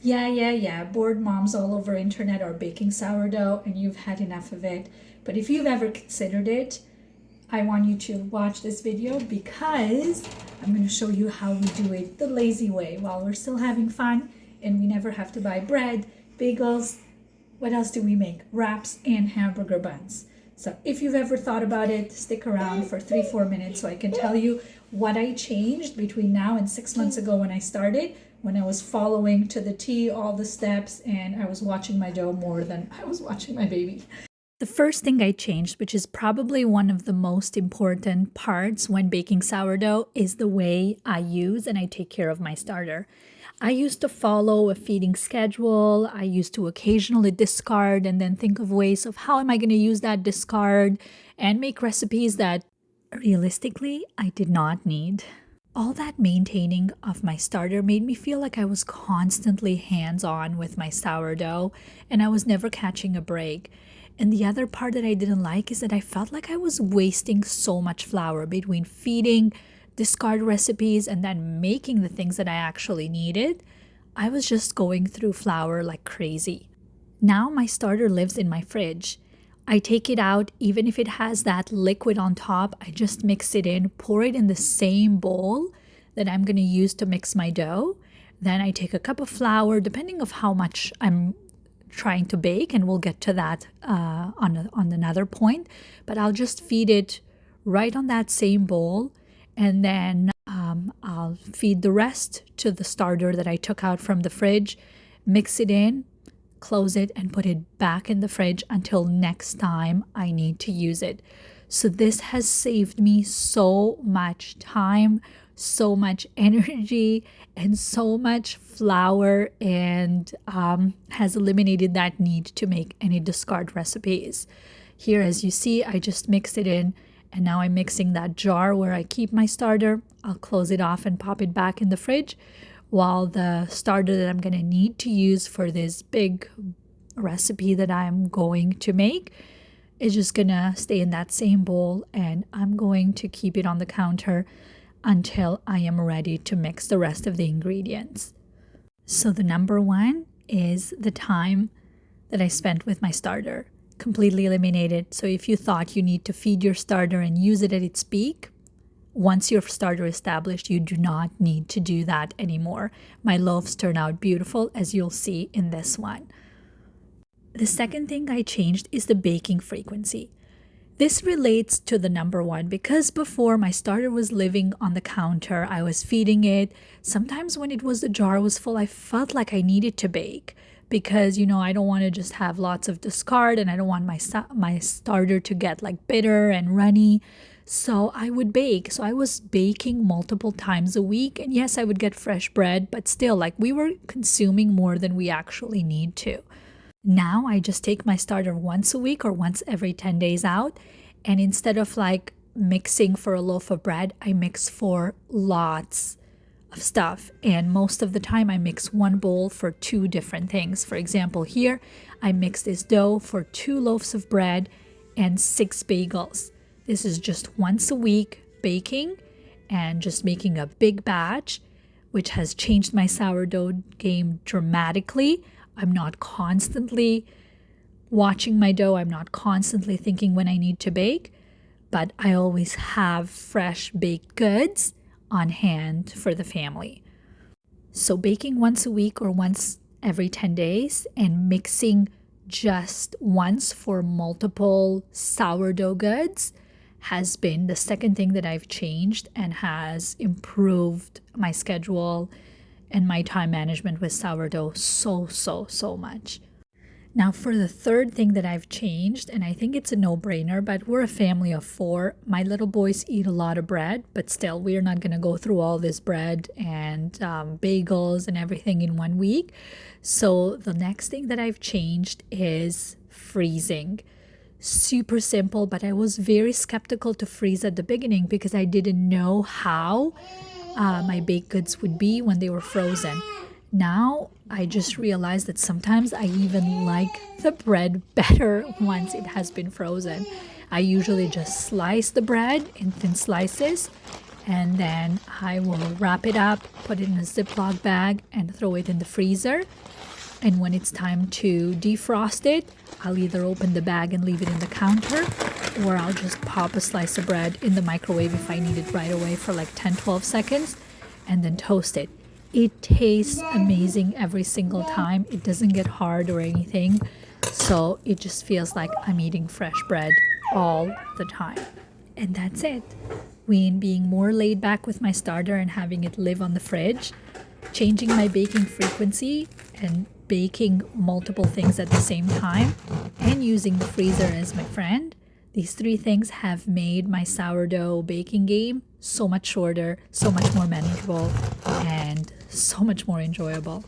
Yeah. Bored moms all over internet are baking sourdough and you've had enough of it. But if you've ever considered it, I want you to watch this video because I'm going to show you how we do it the lazy way while we're still having fun and we never have to buy bread, bagels. What else do we make? Wraps and hamburger buns. So if you've ever thought about it, stick around for 3-4 minutes so I can tell you what I changed between now and 6 months ago when I started, when I was following to the T all the steps and I was watching my dough more than I was watching my baby. The first thing I changed, which is probably one of the most important parts when baking sourdough, is the way I use and I take care of my starter. I used to follow a feeding schedule. I used to occasionally discard and then think of ways of how am I going to use that discard and make recipes that realistically I did not need. All that maintaining of my starter made me feel like I was constantly hands-on with my sourdough and I was never catching a break. And the other part that I didn't like is that I felt like I was wasting so much flour between feeding, discard recipes, and then making the things that I actually needed. I was just going through flour like crazy. Now my starter lives in my fridge. I take it out, even if it has that liquid on top, I just mix it in, pour it in the same bowl that I'm going to use to mix my dough. Then I take a cup of flour, depending of how much I'm trying to bake, and we'll get to that on another point, but I'll just feed it right on that same bowl, and then I'll feed the rest to the starter that I took out from the fridge, mix it in, close it, and put it back in the fridge until next time I need to use it. So this has saved me so much time, so much energy, and so much flour, and has eliminated that need to make any discard recipes. Here, as you see, I just mixed it in, and now I'm mixing that jar where I keep my starter. I'll close it off and pop it back in the fridge, while the starter that I'm going to need to use for this big recipe that I'm going to make is just going to stay in that same bowl, and I'm going to keep it on the counter until I am ready to mix the rest of the ingredients. So the number one is the time that I spent with my starter. Completely eliminated. So if you thought you need to feed your starter and use it at its peak, once your starter is established, you do not need to do that anymore. My loaves turn out beautiful, as you'll see in this one. The second thing I changed is the baking frequency. This relates to the number one because before my starter was living on the counter, I was feeding it. Sometimes when the jar was full, I felt like I needed to bake because, I don't want to just have lots of discard and I don't want my starter to get like bitter and runny. So I would bake. So I was baking multiple times a week. And yes, I would get fresh bread, but still like we were consuming more than we actually need to. Now I just take my starter once a week or once every 10 days out. And instead of like mixing for a loaf of bread, I mix for lots of stuff. And most of the time I mix one bowl for 2 different things. For example, here I mix this dough for 2 loaves of bread and 6 bagels. This is just once a week baking and just making a big batch, which has changed my sourdough game dramatically. I'm not constantly watching my dough. I'm not constantly thinking when I need to bake, but I always have fresh baked goods on hand for the family. So baking once a week or once every 10 days and mixing just once for multiple sourdough goods has been the second thing that I've changed and has improved my schedule and my time management with sourdough so much. Now for the third thing that I've changed, and I think it's a no-brainer, but we're a family of 4. My little boys eat a lot of bread, but still we're not going to go through all this bread and bagels and everything in 1 week. So the next thing that I've changed is freezing. Super simple, but I was very skeptical to freeze at the beginning because I didn't know how my baked goods would be when they were frozen. Now I just realized that sometimes I even like the bread better once it has been frozen. I usually just slice the bread in thin slices and then I will wrap it up, put it in a Ziploc bag, and throw it in the freezer. And when it's time to defrost it, I'll either open the bag and leave it in the counter, or I'll just pop a slice of bread in the microwave if I need it right away for like 10-12 seconds, and then toast it. It tastes amazing every single time. It doesn't get hard or anything, so it just feels like I'm eating fresh bread all the time. And that's it. Being more laid back with my starter and having it live on the fridge, changing my baking frequency and baking multiple things at the same time, and using the freezer as my friend. These 3 things have made my sourdough baking game so much shorter, so much more manageable, and so much more enjoyable.